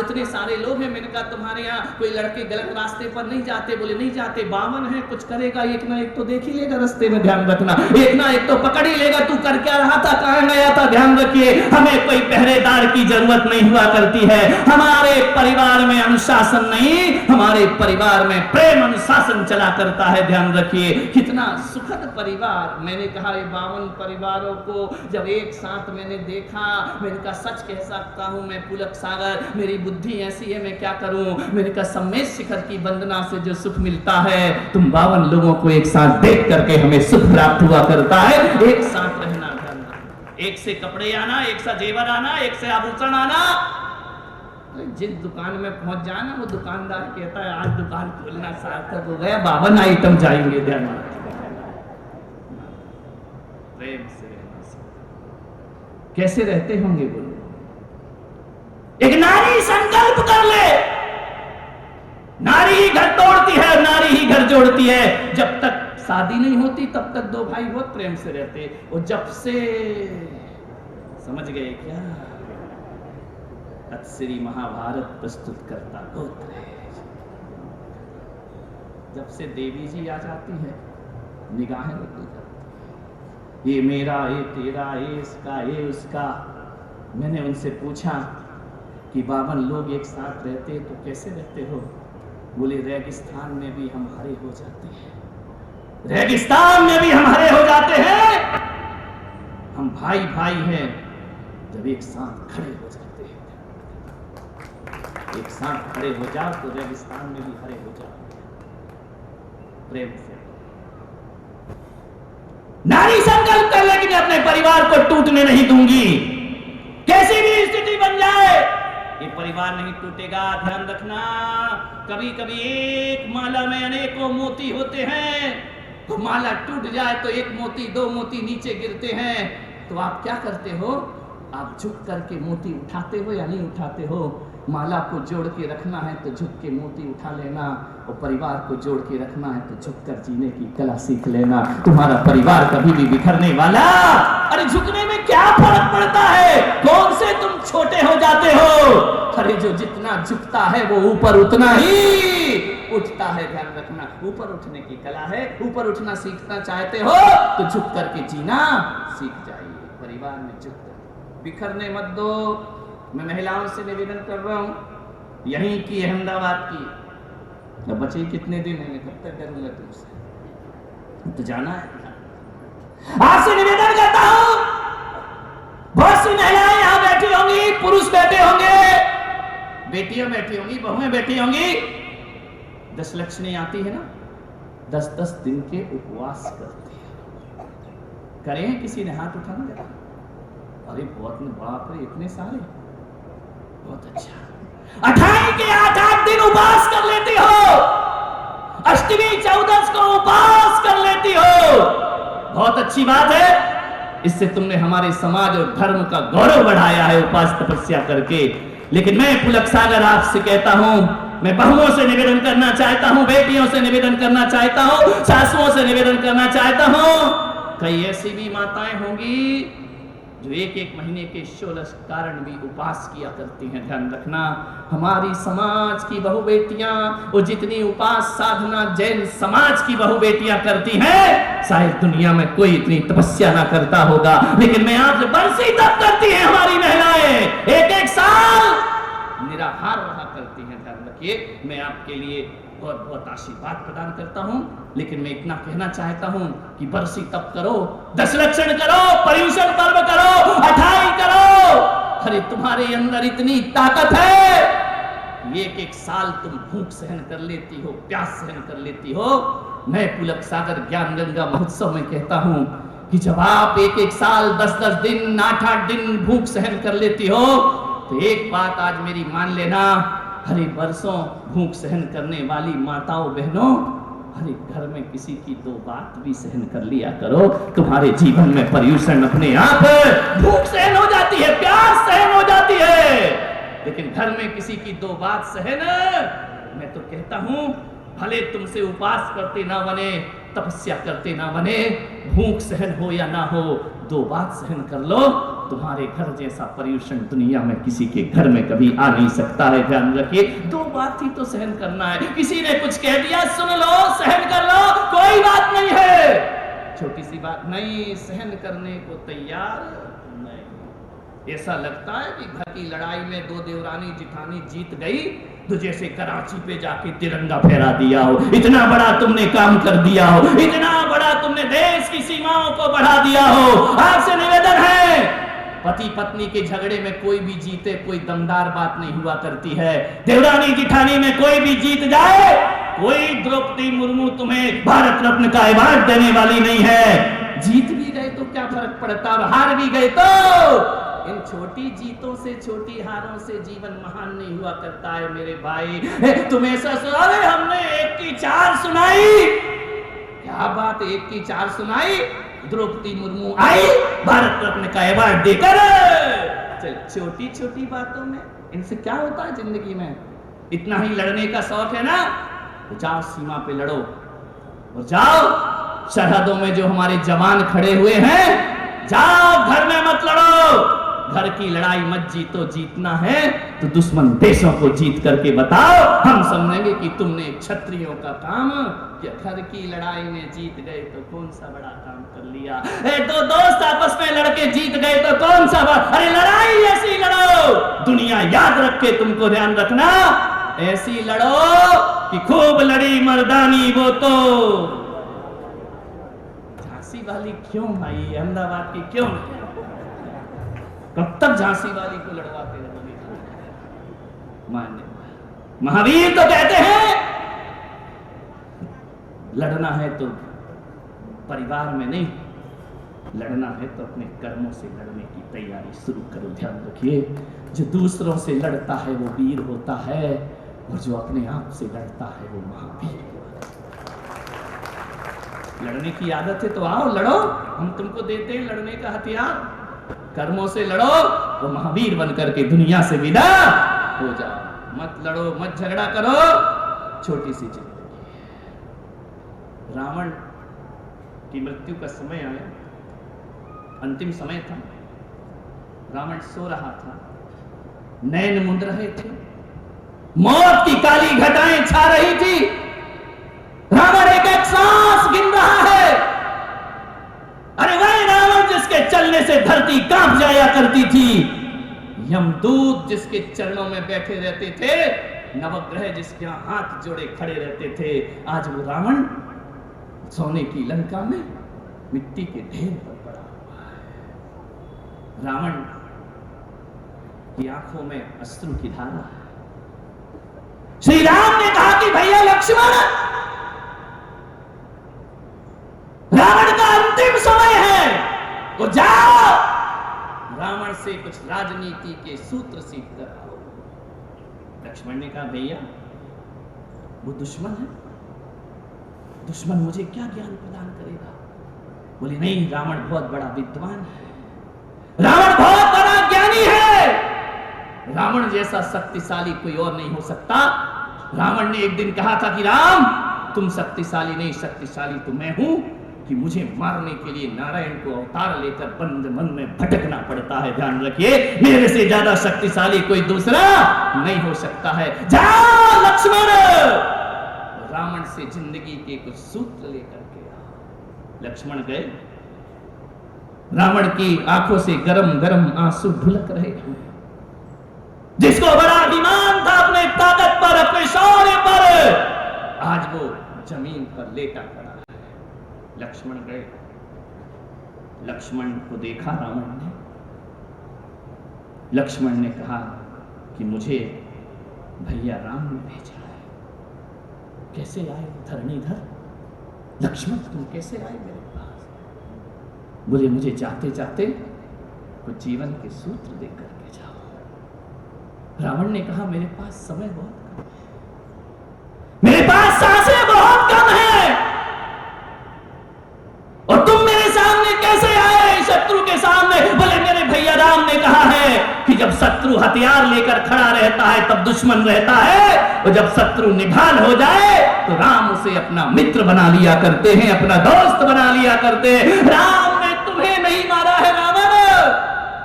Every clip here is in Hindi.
इतने सारे लोग हैं। मैंने कहा तुम्हारे यहाँ कोई लड़के गलत रास्ते पर नहीं जाते? बोले नहीं जाते। 52 है, कुछ करेगा एक ना एक तो देख ही लेगा रास्ते में, ध्यान रखना, एक ना एक तो पकड़ ही लेगा। तू कर क्या रहा था, कहां गया था, ध्यान रखिए। हमें कोई पहरेदार की जरूरत नहीं हुआ करती है। हमारे परिवार में अनुशासन नहीं, हमारे परिवार में प्रेम अनुशासन चला करता है, ध्यान रखिए। कितना सुखद परिवार। मैंने कहा ये 52 परिवारों को जब एक साथ मैंने देखा, मैंने कहा सच कह सकता हूं मैं पुलक सागर, मेरी बुद्धि ऐसी है, मैं क्या करूं। मैंने कहा सम्मेद शिखर की वंदना से जो सुख मिलता है, तुम 52 लोगों को एक साथ देख करके हमें सुख प्राप्त हुआ करता है। एक साथ रहना, एक से कपड़े आना, एक से जेवर आना, एक से आभूषण आना। जिस दुकान में पहुंच जाना वो दुकानदार कहता है आज दुकान खोलना सार्थक हो गया, 52 आइटम जाएंगे। ध्यान प्रेम से रहना। कैसे रहते होंगे बोलो? एक नारी संकल्प कर ले, नारी ही घर तोड़ती है, नारी ही घर जोड़ती है। जब तक शादी नहीं होती तब तक दो भाई बहुत प्रेम से रहते, और जब से समझ गए क्या, तत्श्री महाभारत प्रस्तुत करता गोत्र है। जब से देवी जी आ जाती है निगाहें बदल जाती, ये मेरा, ये तेरा, ये इसका, ये उसका। मैंने उनसे पूछा कि 52 लोग एक साथ रहते तो कैसे रहते हो? बोले रेगिस्तान में भी हम हरे हो जाते हैं, रेगिस्तान में भी हम हरे हो जाते हैं। हम भाई भाई हैं जब एक साथ खड़े हो जाते हैं। एक साथ खड़े हो जाओ तो रेगिस्तान में भी हरे हो जाओ। प्रेम से नारी संकल्प कर ले कि मैं अपने परिवार को टूटने नहीं दूंगी, कैसी भी स्थिति बन जाए ये परिवार नहीं टूटेगा। ध्यान रखना, कभी कभी एक माला में अनेकों मोती होते हैं, तो माला टूट जाए तो एक मोती, दो मोती नीचे गिरते हैं, तो आप क्या करते हो? आप झुक करके मोती उठाते हो या नहीं उठाते हो? माला को जोड़ के रखना है तो झुक के मोती उठा लेना, और परिवार को जोड़ के रखना है तो झुक कर जीने की कला सीख लेना। तुम्हारा परिवार कभी भी बिखरने वाला, अरे झुकने में क्या फर्क पड़ता है? कौन से तुम छोटे हो जाते हो? अरे जो जितना झुकता है वो ऊपर उतना ही उठता है। ध्यान रखना, ऊपर उठने की कला है। ऊपर उठना सीखना चाहते हो तो झुक करके जीना सीख जाइए। परिवार में झुक कर बिखरने मत दो। मैं महिलाओं से निवेदन कर रहा हूं, यहीं की अहमदाबाद की, तो बचे कितने दिन हैं, कब तक करूंगा तुमसे, तो जाना है। आपसे निवेदन करता हूं, बहुत सी महिलाएं यहां बैठी होंगी, पुरुष बैठे होंगे, बेटियां बैठी होंगी, बहुएं बैठी होंगी। 10 लक्ष्मी आती है ना, 10-10 दिन के उपवास करती है। करें किसी ने हाथ उठाना? अरे बहुत, बाप रे इतने सारे, बहुत अच्छा। 28 के 8 दिन उपवास कर लेती हो, अष्टमी 14 को उपवास कर लेती हो, बहुत अच्छी बात है। इससे तुमने हमारे समाज और धर्म का गौरव बढ़ाया है उपवास तपस्या करके। लेकिन मैं पुलक सागर आपसे कहता हूं, मैं बहुओं से निवेदन करना चाहता हूं, बेटियों से निवेदन करना चाहता हूं, सासुओं से निवेदन करना चाहता हूं। कई ऐसी भी माताएं होंगी जो एक महीने के 16 कारण भी उपवास किया करती हैं। ध्यान रखना, हमारी समाज की बहु बेटियां और जितनी उपवास साधना जैन समाज की बहु बेटियां करती हैं, शायद दुनिया में कोई इतनी तपस्या ना करता होगा। लेकिन मैं आपसे बरसी तप करती हैं हमारी महिलाएं, एक साल निराहार रहा करती हैं। ध्यान रखिए, मैं आपके लिए बहुत बहुत आशीर्वाद प्रदान करता हूं, लेकिन मैं इतना कहना चाहता हूं कि बरसी तप करो, 10 लक्षण करो, पर्युषण पर्व करो, 28 करो। अरे तुम्हारे अंदर इतनी ताकत है, एक साल तुम भूख सहन कर लेती हो, प्यास सहन कर लेती हो। मैं पुलक सागर ज्ञान गंगा महोत्सव में कहता हूं कि जब आप एक साल 10-10 दिन 8-8 दिन भूख सहन कर लेती हो, तो एक बात आज मेरी मान लेना, हरे बरसों भूख सहन करने वाली माताओं बहनों, हरे घर में किसी की 2 बात भी सहन कर लिया करो। तुम्हारे जीवन में पर्युषण अपने आप, भूख सहन हो जाती है, प्यास सहन हो जाती है, लेकिन घर में किसी की 2 बात सहन, मैं तो कहता हूं भले तुमसे उपवास करते ना बने, तपस्या करते ना बने, भूख सहन हो या ना हो, 2 बात सहन कर लो, तुम्हारे घर जैसा पर्यूषण दुनिया में किसी के घर में कभी आ नहीं सकता है। ध्यान रखिए, 2 बात ही तो सहन करना है। किसी ने कुछ कह दिया, सुन लो, सहन कर लो, कोई बात नहीं है, छोटी सी बात नहीं, सहन करने को तैयार नहीं। ऐसा लगता है कि घर की लड़ाई में 2 देवरानी जिठानी जीत गई तो जैसे कराची पे जाके तिरंगा फहरा दिया हो, इतना बड़ा तुमने काम कर दिया हो, इतना बड़ा तुमने देश की सीमाओं को बढ़ा दिया हो। आपसे निवेदन है, पति पत्नी के झगड़े में कोई भी जीते कोई दमदार बात नहीं हुआ करती है। देवरानी जिठानी में कोई भी जीत जाए, कोई द्रौपदी मुर्मू तुम्हें भारत रत्न का अवार्ड देने वाली नहीं है। जीत भी गए तो क्या फर्क पड़ता, और हार भी गए तो इन छोटी जीतों से, छोटी हारों से जीवन महान नहीं हुआ करता है मेरे भाई। तुम ऐसा सुनाए, हमने 1 की 4 सुनाई, क्या बात, 1 की 4 सुनाई, द्रौपदी मुर्मू आई भारत रत्न का अवार्ड देकर। चल, छोटी छोटी बातों में इनसे क्या होता है जिंदगी में। इतना ही लड़ने का शौक है ना, तो जाओ सीमा पे लड़ो, और जाओ सरहदों में जो हमारे जवान खड़े हुए हैं, जाओ घर में मत लड़ो। घर की लड़ाई मत जीतो, जीतना है तो दुश्मन देशों को जीत करके बताओ, हम समझेंगे कि तुमने क्षत्रियों का काम, या घर की लड़ाई में जीत गए तो कौन सा बड़ा काम कर लिया। 2 दोस्त आपस में लड़के जीत गए तो कौन सा अरे लड़ाई ऐसी लड़ो, दुनिया याद रखे, तुमको ध्यान रखना, ऐसी लड़ो कि खूब लड़ी मर्दानी वो तो। झांसी वाली क्यों भाई, अहमदाबाद की क्यों, कब तक झांसी वाली को लड़वाते रहोगे। मान्य महावीर तो कहते हैं, लड़ना है तो परिवार में नहीं, लड़ना है तो अपने कर्मों से लड़ने की तैयारी शुरू करो। ध्यान रखिए, जो दूसरों से लड़ता है वो वीर होता है, और जो अपने आप से लड़ता है वो महावीर होता है। लड़ने की आदत है तो आओ लड़ो, हम तुमको देते हैं लड़ने का हथियार। कर्मों से लड़ो तो महावीर बनकर के दुनिया से विदा हो जाओ। मत लड़ो, मत झगड़ा करो, छोटी सी जिंदगी। रावण की मृत्यु का समय आया, अंतिम समय था, रावण सो रहा था, नैन मुंद रहे थे, मौत की काली घटाएं छा रही थी, रावण एक एक सांस गिन रहा है। अरे वह रावण जिसके चलने से धरती कांप जाया करती थी, यमदूत जिसके चरणों में बैठे रहते थे, नवग्रह जिसके हाथ जोड़े खड़े रहते थे, आज वो रावण सोने की लंका में मिट्टी के ढेर पर पड़ा हुआ है। रावण की आंखों में अश्रु की धारा है। श्री राम ने कहा कि भैया लक्ष्मण, रावण का अंतिम समय है, तो जाओ रावण से कुछ राजनीति के सूत्र सीख कर आओ। लक्ष्मण ने कहा भैया वो दुश्मन है, दुश्मन मुझे क्या ज्ञान प्रदान करेगा। बोले नहीं, रावण बहुत बड़ा विद्वान है, रावण बहुत बड़ा ज्ञानी है, रावण जैसा शक्तिशाली कोई और नहीं हो सकता। रावण ने एक दिन कहा था कि राम तुम शक्तिशाली नहीं, शक्तिशाली तो मैं हूं, कि मुझे मारने के लिए नारायण को अवतार लेकर बंद मन में भटकना पड़ता है। ध्यान रखिए, मेरे से ज्यादा शक्तिशाली कोई दूसरा नहीं हो सकता है। जाओ लक्ष्मण, रावण से जिंदगी के कुछ सूत्र लेकर के आओ। लक्ष्मण गए, रावण की आंखों से गरम गरम आंसू ढुलक रहे थे। जिसको बड़ा अभिमान था अपने ताकत पर, अपने शौर्य पर, आज वो जमीन पर लेटा पड़ा। लक्ष्मण गए, लक्ष्मण को देखा रावण ने, लक्ष्मण ने कहा कि मुझे भैया राम ने भेजा है। कैसे आए धरणीधर, लक्ष्मण तुम कैसे आए मेरे पास? बोले मुझे जाते जाते कुछ जीवन के सूत्र दे करके जाओ। रावण ने कहा मेरे पास समय बहुत कम है, मेरे पास सांसें बहुत कम है, और तुम मेरे सामने कैसे आए शत्रु के सामने? बोले मेरे भैया राम ने कहा है कि जब शत्रु हथियार लेकर खड़ा रहता है तब दुश्मन रहता है, और जब शत्रु निढाल हो जाए तो राम उसे अपना मित्र बना लिया करते हैं, अपना दोस्त बना लिया करते हैं। राम ने तुम्हें नहीं मारा है रावण,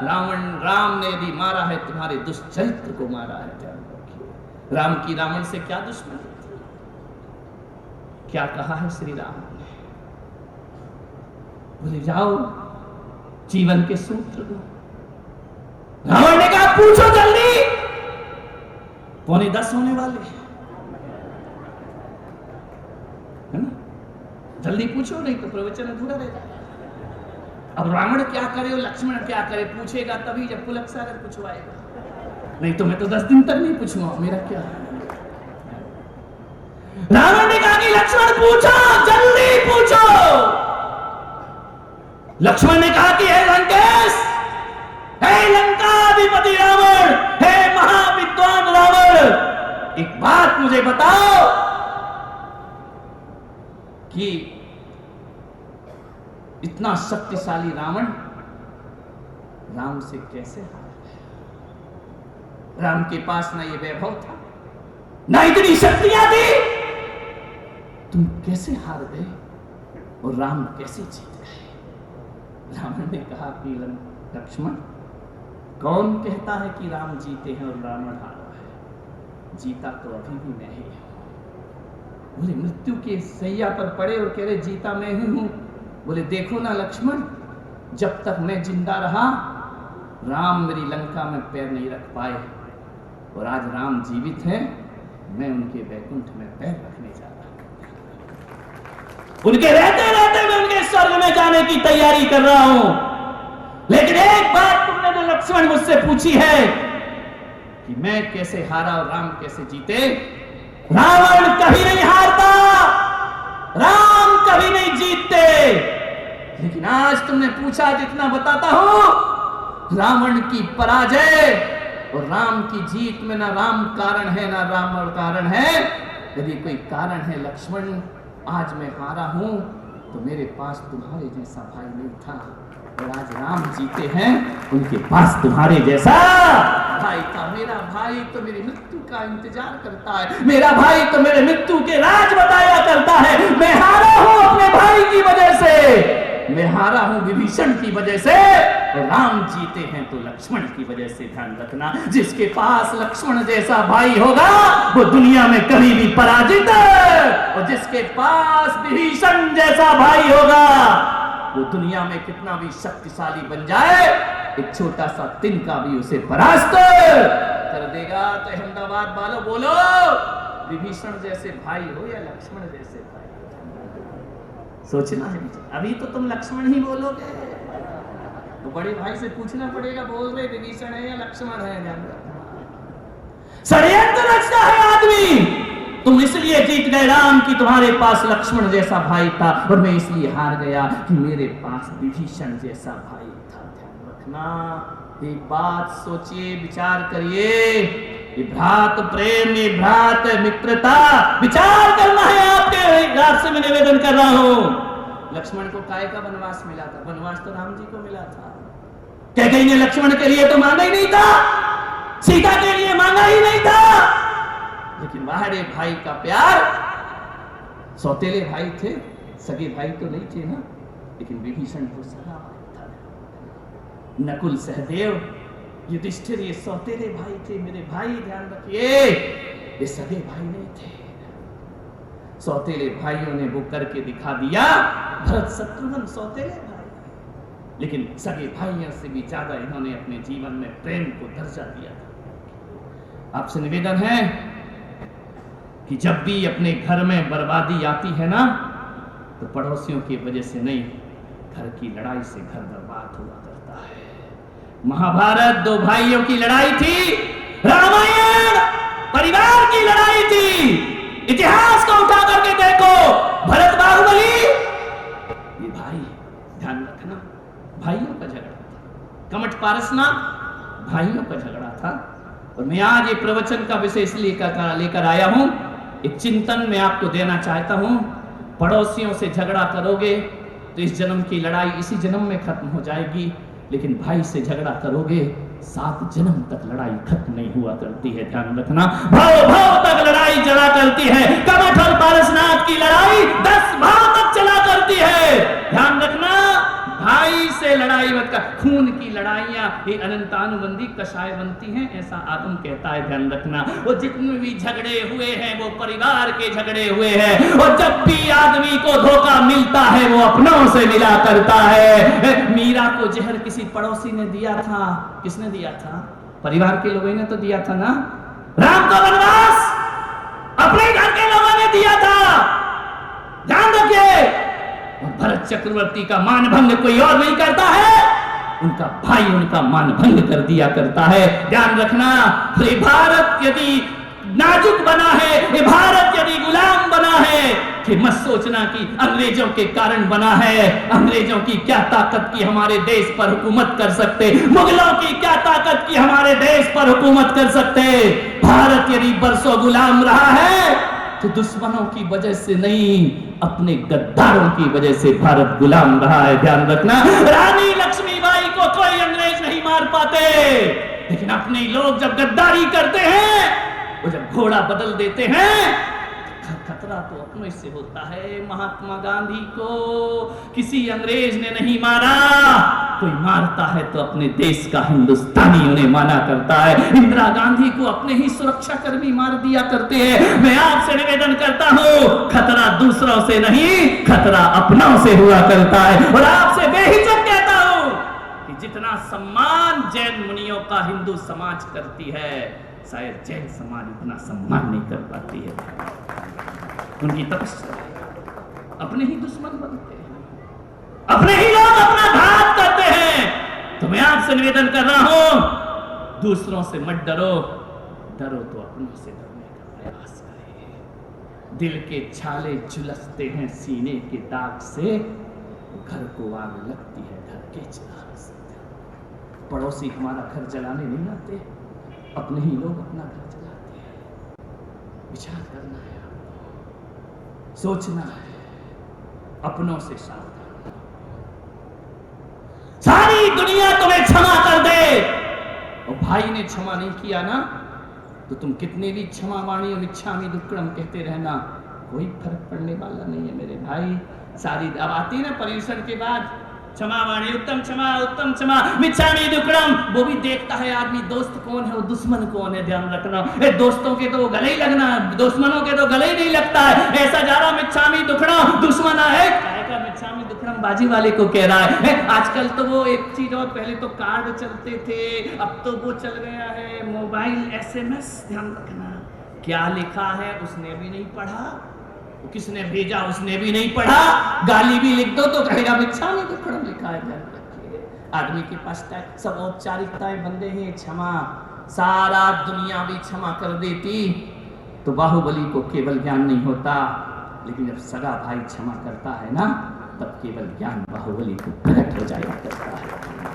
राम राम ने यदि मारा है तुम्हारे दुष्चरित्र को मारा है। ध्यान रखिए, राम की रावण से क्या दुश्मनी थी? क्या कहा है श्री राम ने? बोले जाओ जीवन के सूत्र दो। रावण ने कहा पूछो जल्दी, 9:45 होने वाले हैं, है ना? जल्दी पूछो, नहीं तो प्रवचन अधूरा रह जाएगा। अब रावण क्या करे और लक्ष्मण क्या करे? पूछेगा तभी जब पुलक सागर पूछवाएगा, नहीं तो मैं तो 10 दिन तक नहीं पूछूंगा, मेरा क्या। रावण ने कहा कि लक्ष्मण पूछो, जल्दी पूछो। लक्ष्मण ने कहा कि हे लंकेश, हे लंकाधिपति रावण, हे महाविद्वान रावण, एक बात मुझे बताओ कि इतना शक्तिशाली रावण राम से कैसे हारा? राम के पास ना ये वैभव था, ना इतनी शक्तियां थी, तुम कैसे हार गए और राम कैसे जीत गए? रावण ने कहा कि लक्ष्मण, कौन कहता है कि राम जीते हैं और रावण हारा है? जीता तो अभी भी मैं ही हूं। बोले मृत्यु के सैया पर पड़े और कह रहे जीता मैं ही हूं। बोले देखो ना लक्ष्मण, जब तक मैं जिंदा रहा राम मेरी लंका में पैर नहीं रख पाए, और आज राम जीवित हैं, मैं उनके वैकुंठ में पैर रखने जा रहा हूं। उनके रहते रहते मैं उनके स्वर्ग में जाने की तैयारी कर रहा हूं। लेकिन एक बात तुमने तो लक्ष्मण मुझसे पूछी है कि मैं कैसे हारा और राम कैसे जीते। रावण कभी नहीं हारता, राम कभी नहीं जीतते। लेकिन आज तुमने पूछा, जितना बताता हूं, रावण की पराजय और राम की जीत में ना राम कारण है ना रावण कारण है। यदि कोई कारण है लक्ष्मण, आज मैं हारा हूं तो मेरे पास तुम्हारे जैसा भाई नहीं था, और आज राम जीते हैं, उनके पास तुम्हारे जैसा भाई था। मेरा भाई तो मेरी मृत्यु का इंतजार करता है, मेरा भाई तो मेरे मृत्यु के राज बताया करता है। मैं हारा हूं अपने भाई की वजह से, मैं हारा हूं विभीषण की वजह से, और राम जीते हैं तो लक्ष्मण की वजह से। ध्यान रखना, जिसके पास लक्ष्मण जैसा भाई होगा वो दुनिया में कभी भी पराजित है, और जिसके पास विभीषण जैसा भाई होगा वो दुनिया में कितना भी शक्तिशाली बन जाए, एक छोटा सा तिनका भी उसे परास्त कर देगा। तो अहमदाबाद वालों बोलो, विभीषण जैसे भाई हो या लक्ष्मण जैसे भाई? सोचना है। अभी तो तुम लक्ष्मण ही बोलोगे, तो बड़े भाई से पूछना पड़ेगा, बोल रहे विभीषण है या लक्ष्मण है? षड्यंत्र रचता है आदमी। तुम इसलिए जीत गए राम कि तुम्हारे पास लक्ष्मण जैसा भाई था, और मैं इसलिए हार गया कि मेरे पास विभीषण जैसा भाई था। ध्यान रखना, एक बात सोचिए, विचार करिए। ये भ्रात प्रेम, ये भ्रात मित्रता, विचार करना है आपके। आपसे मैं निवेदन कर रहा हूं। लक्ष्मण को काय का वनवास मिला था? वनवास तो राम जी को मिला था। कैकेयी ने लक्ष्मण के लिए तो मांगा ही नहीं था, सीता के लिए मांगा ही नहीं था। लेकिन बाहरे भाई का प्यार, सौतेले भाई थे, सगे भाई तो नहीं थे ना, लेकिन विभीषण को सगा भाई था। नकुल, सहदेव, युधिष्ठिर, ये सौतेले भाई थे, मेरे भाई। ध्यान रखिए, ये सगे भाई नहीं थे। सौतेले भाइयों ने वो करके दिखा दिया। भरत शत्रुघ्न सौतेले भाई, लेकिन सगे भाइयों से भी ज्यादा इन्होंने अपने जीवन में प्रेम को दर्जा दिया था। आपसे निवेदन है कि जब भी अपने घर में बर्बादी आती है ना, तो पड़ोसियों की वजह से नहीं, घर की लड़ाई से घर बर्बाद हुआ करता है। महाभारत 2 भाइयों की लड़ाई थी, रामायण परिवार की लड़ाई थी। इतिहास को उठा करके देखो, भरत बाहुबली, ये भाई। ध्यान रखना, भाइयों का झगड़ा था। कमठ पारसनाथ, भाइयों का झगड़ा था। और मैं आज ये प्रवचन का विषय इसलिए लेकर आया हूं, एक चिंतन मैं आपको देना चाहता हूं। पड़ोसियों से झगड़ा करोगे तो इस जन्म की लड़ाई इसी जन्म में खत्म हो जाएगी, लेकिन भाई से झगड़ा करोगे 7 जन्म तक लड़ाई खत्म नहीं हुआ करती है। ध्यान रखना, भाव भाव तक लड़ाई चला करती है। कमठ और पारसनाथ की लड़ाई 10 भाव तक चला करती है। ध्यान रखना, भाई से लड़ाई मत कर। खून की लड़ाइयाँ ये अनंतानुबंधी कषाय बनती हैं, ऐसा आगम कहता है, ध्यान रखना। वो जितने भी झगड़े हुए हैं वो परिवार के झगड़े हुए हैं, और जब भी आदमी को धोखा मिलता है वो अपनों से मिला करता है। मीरा को जहर किसी पड़ोसी ने दिया था, किसने दिया था? परिवार के लोगों ने तो दिया था ना। राम को वनवास अपने घर के लोगों ने दिया था, ध्यान रखिए। और भरत चक्रवर्ती का मानभंग कोई और नहीं करता है, उनका भाई उनका मानभंग कर दिया करता है, ध्यान रखना। ये भारत यदि नाजुक बना है, ये भारत यदि गुलाम बना है, कि मत सोचना कि अंग्रेजों के कारण बना है। अंग्रेजों की क्या ताकत की हमारे देश पर हुकूमत कर सकते, मुगलों की क्या ताकत की हमारे देश पर हुकूमत कर सकते। भारत यदि बरसों गुलाम रहा है तो दुश्मनों की वजह से नहीं, अपने गद्दारों की वजह से भारत गुलाम रहा है, ध्यान रखना। रानी लक्ष्मीबाई को कोई अंग्रेज नहीं मार पाते, लेकिन अपने लोग जब गद्दारी करते हैं, वो जब घोड़ा बदल देते हैं, खतरा तो अपनों से होता है। महात्मा गांधी को किसी अंग्रेज ने नहीं मारा, कोई मारता है तो अपने देश का हिंदुस्तानी उन्हें माना करता है। इंदिरा गांधी को अपने ही सुरक्षा कर्मी मार दिया करते हैं। मैं आपसे निवेदन करता हूं, खतरा दूसरों से नहीं, खतरा अपनों से हुआ करता है। और आपसे बेहिचक कहता हूं कि जितना सम्मान जैन मुनियों का हिंदू समाज करती है, शायद जैन समाज इतना सम्मान नहीं कर पाती है। उनकी तपस्या, अपने ही दुश्मन बनते हैं, अपने ही लोग अपना घात करते हैं। तो मैं आपसे निवेदन कर रहा हूं, दूसरों से मत डरो, डरो तो अपनों से डरने का प्रयास करें। दिल के छाले झुलसते हैं सीने के दाग से, घर को आग लगती है घर के चिराग से। पड़ोसी हमारा घर जलाने नहीं आते, अपने ही लोग अपना घर जलाते हैं। विचार करना है, सोचना है, अपनों से सावधान। सारी दुनिया तुम्हें क्षमा कर दे और भाई ने क्षमा नहीं किया ना, तो तुम कितने भी क्षमा वाणी और इच्छामी दुक्कड़म कहते रहना, कोई फर्क पड़ने वाला नहीं है मेरे भाई। सारी अब आती ना पर्यूषण के बाद, क्षमा वाणी, उत्तम क्षमा, मिच्छामी दुक्कड़म। वो भी देखता है आदमी दोस्त कौन है और दुश्मन कौन है, ध्यान रखना। दोस्तों के तो गले ही लगना, दुश्मनों के तो गले ही नहीं लगता है। ऐसा जा रहा मिच्छामी दुक्कड़म, दुश्मन है का मिच्छामी दुक्कड़म बाजी वाले को कह रहा है। आजकल तो वो एक चीज और, पहले तो कार्ड चलते थे, अब तो वो चल गया है मोबाइल SMS, ध्यान रखना। क्या लिखा है उसने भी नहीं पढ़ा, किसने भेजा उसने भी नहीं पढ़ा, गाली भी लिख दो तो कहेगा मिच्छामी दुक्कड़म लिखा है, ध्यान रखिए। आदमी के पास सब औपचारिकताएं बंदे हैं, क्षमा, सारा दुनिया भी क्षमा कर देती तो बाहुबली को केवल ज्ञान नहीं होता, लेकिन जब सगा भाई क्षमा करता है ना, तब केवल ज्ञान बाहुबली को प्रकट हो जाया करता है।